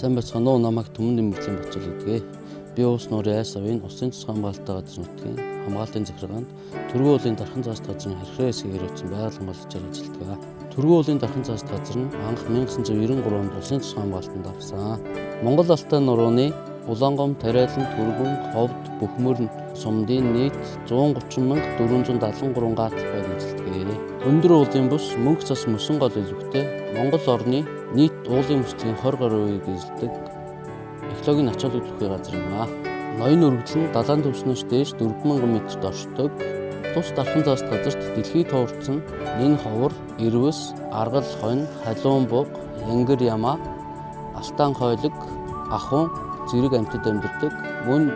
Сайн байцгаана уу, намайг Түмэн Нэмэгдлийн Бацал гэдгээ. Би Уус нуурын айс авийн Усын Цус хамгаалалттай газар нутгийн хамгаалтын захиргаанд Түргэн уулын дархан зааст газрын хэрхрээ хэсгээр үүссэн байгаль хамгаалагчаар ажилладаг. Түргэн уулын дархан зааст газар нь анх 1993 онд Усын Цус хамгаалтанд авсан. Монгол Алтай нурууны Улаангом, Тариалан, Түргэн, Ховд, Бөхмөр сумдын нийт 130,473 гаат байр эзэлдэг. Өндөр уулын бус мөнх цас мөсөн гол илүүхтэй Монгол орны нийт уулын бүсгийн 20% эзэлдэг экологийн ачаалал үүсгэх газар юм аа. Ноён өргөдөл нь далайн түвшнээс дээш 4000 м-т оршдог. Тус дархан зааст газарт дэлхийд товарцсан нэн ховор, ирвэс, аргал хонь, халуун буг, янгир ямаа, алтан хойлог, ахун зэрэг амьтад амьдардаг. Мөн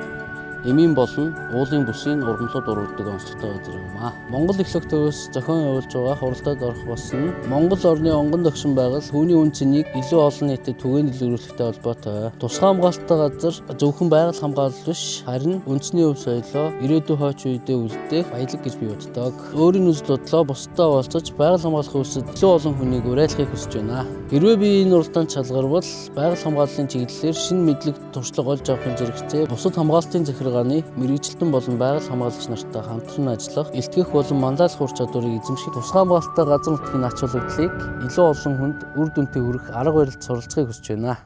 эмийн болон уулын бүсийн ургамлууд урагддаг онцлогтой газар юм аа. Монгол экологи төвөөс зохион явуулж байгаа хуралдаад орох болсон Монгол орны онгон догшин байгал түүний үн цэнийг илүү олон нийтэд түгээн дэлгэрүүлэхтэй холбоотой. Тусгай хамгаалалттай газар зөвхөн байгаль хамгаалал биш, харин үндэсний өв соёлоо ирээдүйн хойч үедээ үлдээх баялаг гэж би боддог. Өөрийн үзэл бодлоо бусдад уулзаж байгаль хамгаалах үйлсэд илүү олон хүнийг уриалахыг хүсэж байна. Хэрвээ би энэ уралдаанд шалгарвал байгаль хамгааллын чиглэлээр шинэ мэдлэг туршлага олж авахын зэрэгцээ бусад хамгаалтын захиргааны мэргэжилтэн болон байгаль хамгаалагч нартай хамтран ажиллах, илтгэх болон манлайлах ур чадварыг эзэмших, тусгай хамгаалалттай газар нутгийн ач холбогдлыг илүү олон хүнд үр дүнтэй хүргэх арга барилд суралцахыг хүсэж байна.